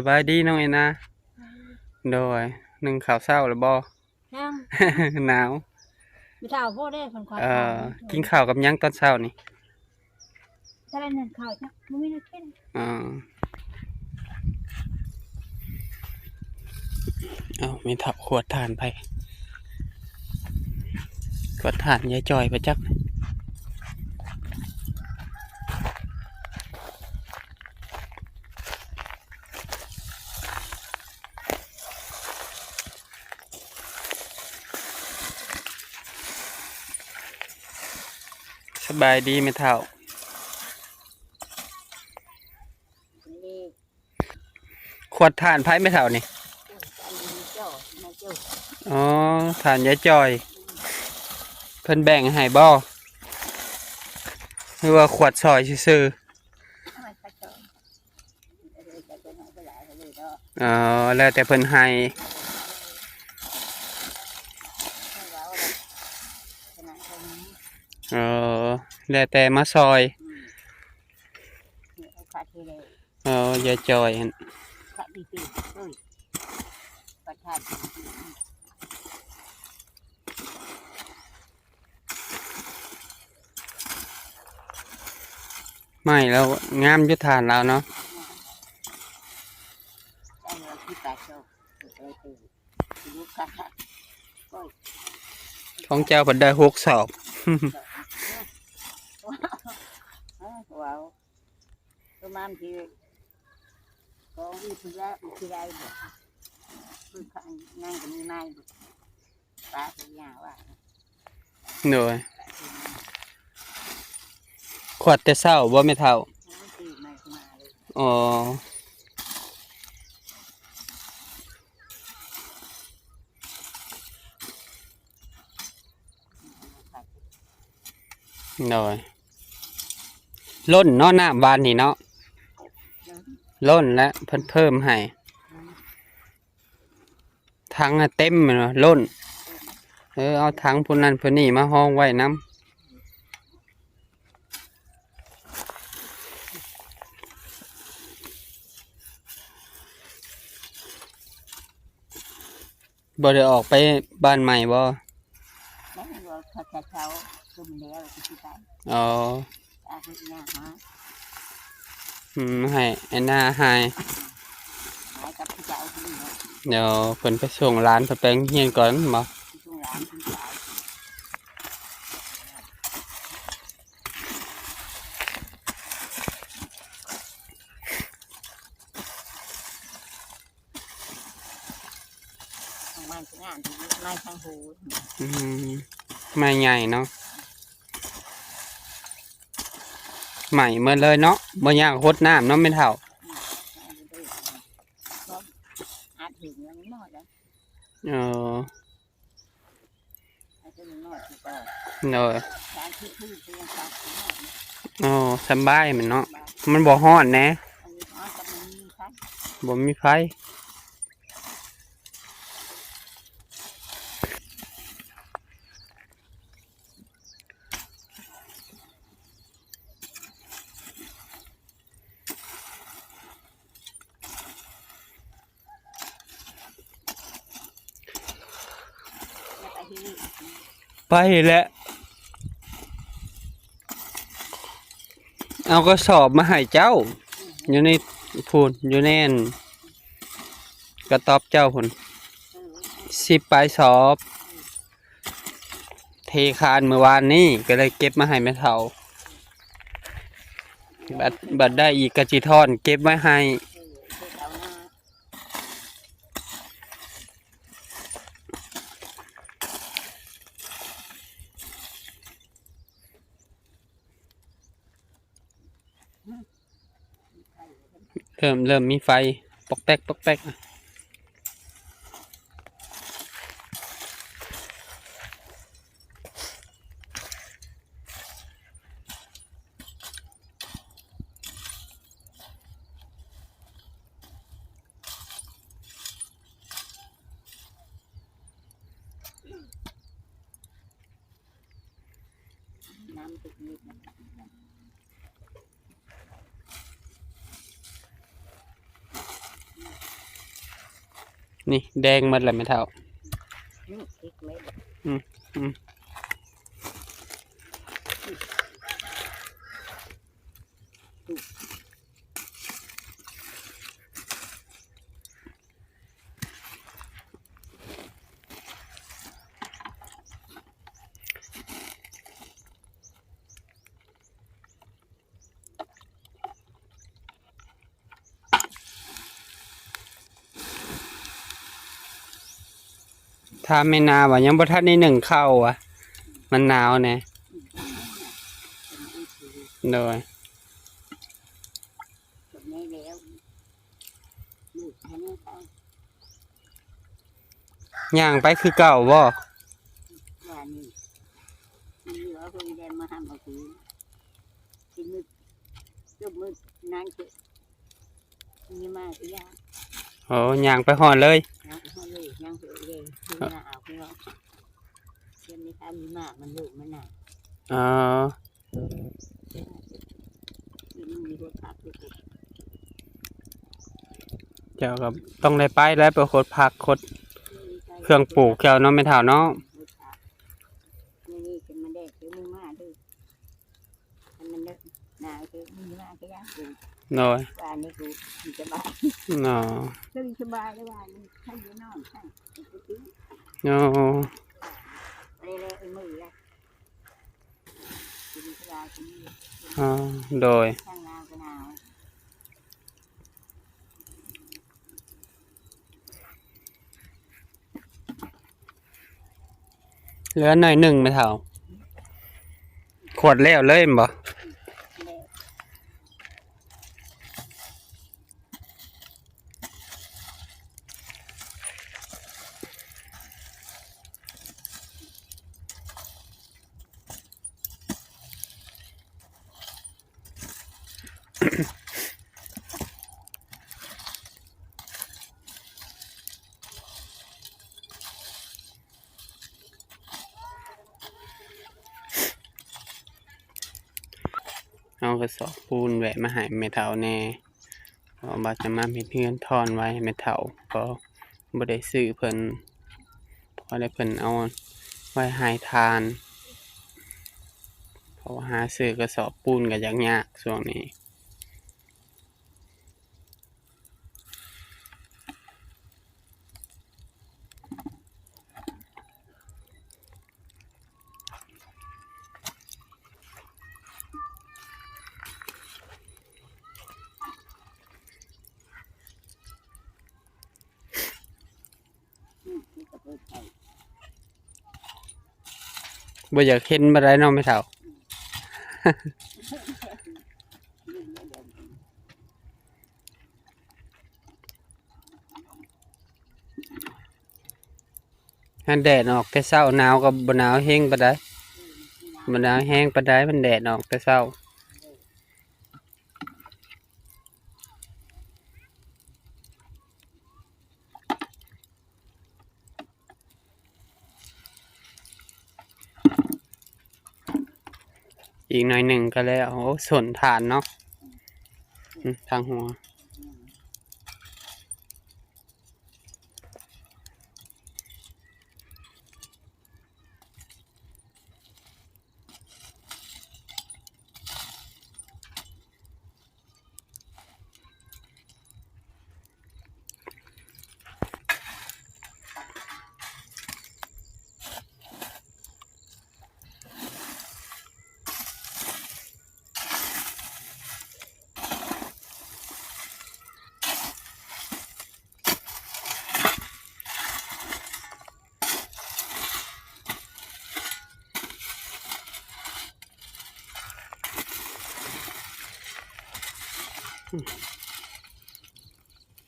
บายดีน้องเอ็นนะโดยหนึ่งข่าวเศร้าหรือบ่ ยัง หนาว มีข่าวพ่อได้คนขอ กินข้าวกับยังตอนเช้านี่ ถ้าได้เงินข่าวจ้ะมันไม่ได้กิน เอามีถับขวดถ่านไปขวดถ่านยายจอยไปจักสบายดีไหมเท่าขวดถ่านไพ่ไม่เท่านี่อ๋อถ่านยายจอยเพิ่นแบ่งให้บ่หรือว่าขวดซอยซื่อแล้วแต่เพิ่นให้แล้วแต่มาซอยยายจอยไม่แล้วงามยุทธานแล้วเนาะของเจ้าเพิ่นได้6 สอบว้าวประมาณที่ก็วิทยาบอกคือข้างนั่งกับมีไม้บุตาที่ยาว่าหน่อยขวดแต่เศร้าบ่ไม่เท่าอ๋อหน่อยล้นเนาะน้ำบานนี่เนาะล้นแล้วเพิ่มให้ถังเต็มเนาะล้นเอาถังพวกนั้นพวกนี้มาห้องไว้น้ำบ่ได้ออกไปบ้านใหม่บ่อ๋อให้ไอ้หน้าให้เดี๋ยวเพิ่นไปส่งร้านเพิ่นไปเฮียนก่อนบ่ไม่ใหญ่เนาะใหม่เมื่อเลยเนาะบ่ยากหดน้ำเนาะไม่เท่าเนาะสบายมันเนาะมันบ่ฮ้อนแน่บ่มีไฟไปแล้วเอากระสอบมาให้เจ้าอยู่ในพูนอยู่ในกระต๊อบเจ้าพุ่น10 ปลายสอบเทคานเมื่อวานนี้ก็เลยเก็บมาให้แม่เฒ่าบัดได้อีกกะจิทอนเก็บไว้ให้ เริ่มมีไฟปอกแป๊กปอกแป๊กน้ำตุกนิดนะ นี่แดงหมดเลยไม่เท่า พริกเม็ด ถ้าไม่หนาวอ่ะยังบ่ทันได้หนึ่งเข้าอ่ะมันหนาวแน่โดย แบบนี้แล้วลูกให้มันเข้า ย่างไปคือเก่าบ่ ว่านี่มีเหลือคนเดินมาทำเอาคืนกินมือยกมือนั่งเจ็บมีมากก็ยาก โอ้ย่างไปหอดเลย นั่งเขาเลยนั่งเฉยเลยคือหน้าเอาพี่น้องเชื่อไม่ทันมีมากมันลูกมันหนัก อ๋อ มันมีรถพักอยู่ เจ้าก็ต้องได้ไปแล้วไปขดผักขดเครื่องปลูกแก้วเนาะไม่เท่าเนาะ นี่เป็นมันแดกคือมือมากด้วยมันเลิกหนาวคือมือมากก็ยากอยู่ โดย ว่านี่กูสบาย เนาะ ก็สบายเลยว่านี่ใช่ยืนนอนใช่ เนาะ เลยมือละกินยากิน อ๋อโดย ข้างหน้าก็หนาว เหลือหน่อยหนึ่งไม่เท่าขวดแล้วเลยแม่นบ่ เอากระสอบปูนแหวะมาให้แม่เฒ่าแน่เพราะว่าจะมาเฮ็ดเฮือนทอนไว้ให้แม่เฒ่าก็บ่ได้ซื้อเพิ่นพอได้เพิ่นเอาไว้ให้ทานเพราะว่าหาซื้อกระสอบปูนก็ยากช่วงนี้บ่อยากเห็นบ่ได้เนาะแม่เฒ่า ถ้าแดดออกแต่เช้าหนาวก็บ่หนาวแฮงปานใดบ่หนาวแฮงปานใดมันแดดออกแต่เช้าอีกหน่อยหนึ่งก็แล้วโอ้สนฐานเนาะทางหัว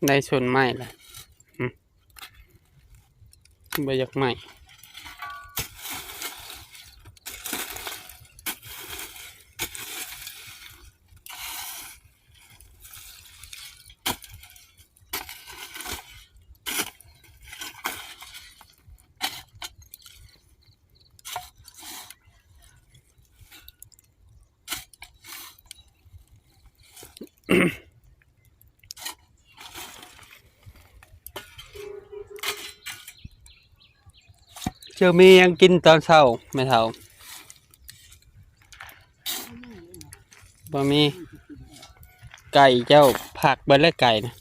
ได้ชนไม้ละบ่อยากไม้เจ้ามียังกินตอนเช้าแม่เฒ่าบ่มีไก่เจ้าผักเบิดแล้วไก่นะ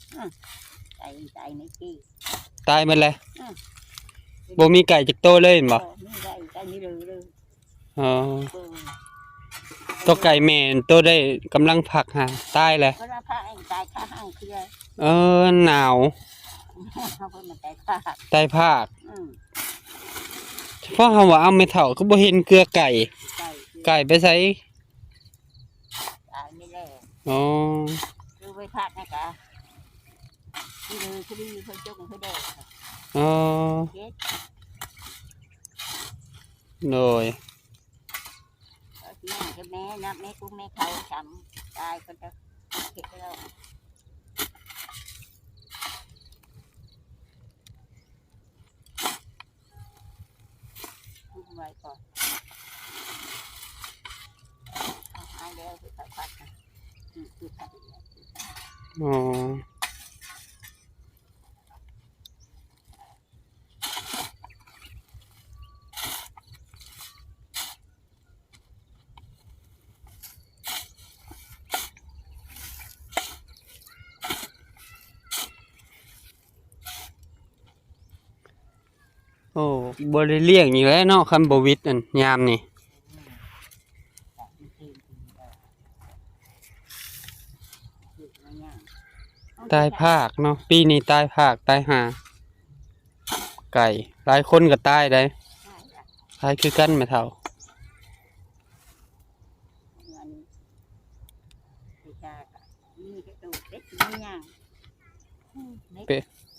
ไก่ในกี้ ตายหมดเลยบ่มีไก่จักโตเลยเห็นบ่ ไม่ได้ไก่นี่เลย อ๋อตัวไก่แม่นตัวได้กำลังผักหาตายเลย เพราะว่าพระเองตายข้าห้างคือ หนาว เขาเพิ่งมาตายข้า ตายภาคเพราะเขาว่าเอาไม่เท่าก็บ่เห็นเกลือไก่ ไก่ไปใส่ ตายไม่ได้ อ๋อ คือไปพักนะกะที่เลยคือดีเขาจงเขาได้ อ๋อ เฮ็ด โดย แม่กับแม่นับแม่กุ้งแม่เขาช้ำตายก็จะเฮ็ดแล้วกุ้งไว้ก่อนหายแล้วคือพักนะคือพัก อ๋อโอ้บ่ได้เลี้ยงอีกแล้วเนาะคันบ่วิทย์อันยามนี่ตายภาคเนาะปีนี้ตายภาคตายหาไก่หลายคนก็ตายได้ตายคือกันแม่เฒ่า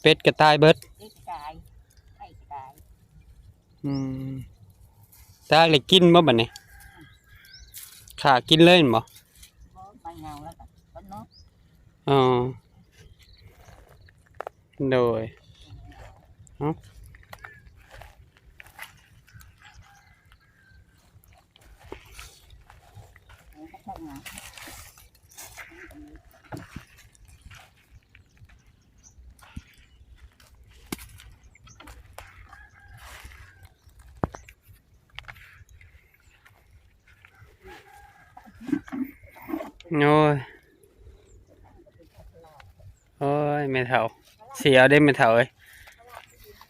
เป็ดก็ตายเบิดตายเลยกินบ่บัดนี้ขากินเลยแม่นบ่อ๋อโดยเอ้าโอ้ยโอ้ยแม่เฒ่าเสียได้แม่เฒ่าเอ้ย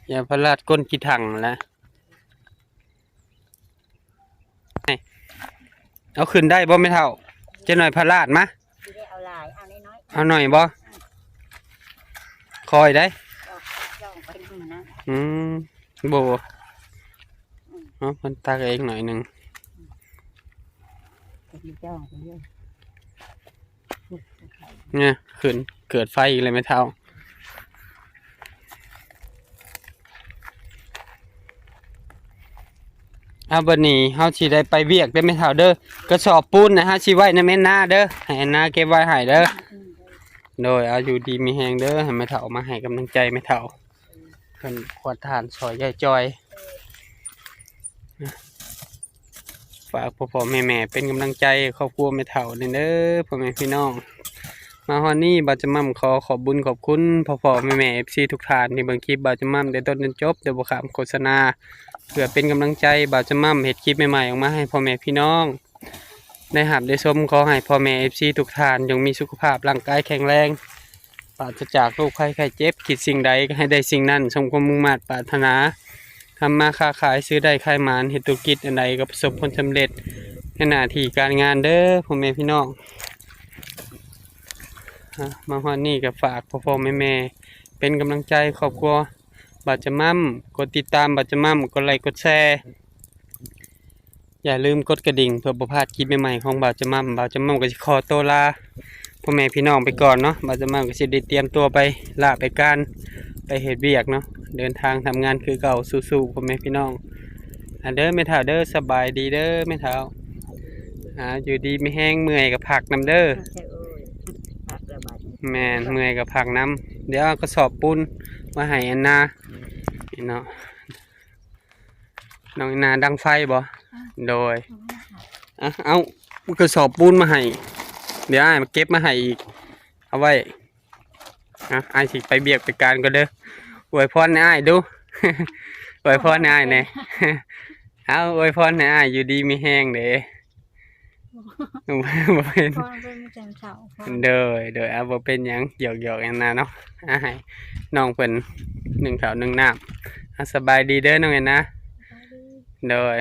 อย่าพลาดก้นกี่ถังแล้วเอาขึ้นได้บ่แม่เฒ่าจะหน่อยพลาดมะเอาหน่อยบ่คอยได้บ่เอามันตักเองหน่อยหนึงเนี่ยขึ้นเกิดไฟอีกเลยแม่เฒ่าบัดนี้เฮาสิได้ไปเวียกได้แม่เฒ่าเด้อกระสอบปูนนะฮะสิไว้ในแม่นาเด้อให้นาเก็บไว้ให้เด้อโดยเอาอยู่ดีมีแฮงเด้อให้แม่เฒ่ามาให้กำลังใจแม่เฒ่าเพิ่นขวดทานซอยยายจอยฝากพ่อๆแม่ๆเป็นกำลังใจครอบครัวแม่เฒ่าเด้อพ่อแม่พี่น้องมาฮอดนี้บ่าวจะมั่มขอบบุญขอบคุณพ่อๆแม่ๆ FC ทุกท่านที่เบิ่งคลิปบ่าวจะมั่มได้ต้นจนจบโดยบ่ข้ามโฆษณาเพื่อเป็นกำลังใจบ่าวจะมั่มเฮ็ดคลิปใหม่ๆออกมาให้พ่อแม่พี่น้องได้รับได้ชมขอให้พ่อแม่ FC ทุกท่านจงมีสุขภาพร่างกายแข็งแรงปราศจากโรคภัยไข้เจ็บคิดสิ่งใดก็ให้ได้สิ่งนั้นสมความมุ่งมั่นปรารถนาทำมาค้าขายซื้อได้ขายหมานเฮ็ดธุรกิจอันใดก็ประสบผลสำเร็จในหน้าที่การงานเด้อพ่อแม่พี่น้องมาฮอดนี้ก็ฝากพ่อๆแม่ๆเป็นกำลังใจครอบครัวบ่าวจะมั่มกดติดตามบ่าวจะมั่มกดไลค์กดแชร์อย่าลืมกดกระดิ่งเพื่อบ่พลาดคลิปใหม่ๆของบ่าวจะมั่มก็สิขอตัวลา พ่อแม่พี่น้องไปก่อนเนาะบาจะมาก็สิได้เตรียมตัวไปลาไปการไปเฮ็ดเวียกเนาะเดินทางทำงานคือเก่าสู้ๆพ่อแม่พี่น้องเด้อแม่เฒ่าเด้อสบายดีเด้อแม่เฒ่าอยู่ดีไม่แห้งเมื่อยกับผักน้ำเด้อ ใช่เอ้ยพักระบาด แม่นเมื่อยกับผักน้ำเดี๋ยวเอากระสอบปูนมาให้อันนานี่เนาะน้องอันนาดังไฟบ่โดยเอากระสอบปูนมาให้เดี๋ยวอ้ายมาเก็บมาให้อีกเอาไว้อ้ายสิไปเบียกไปการก็เด้ออวยพรให้อ้ายดู อวยพรให้อ้ายแหน่ เอาอวยพรให้อ้ายอยู่ดีมีแห้งเด้ บ่เป็น พ่อเป็นแจมเสาพ่อ โดยเอาบ่เป็นหยังหยอกๆอันน่ะเนาะให้น้องเพิ่น1 ข้าว 1 น้ำสบายดีเด้อน้องเอ็นนะ ไปดี โดย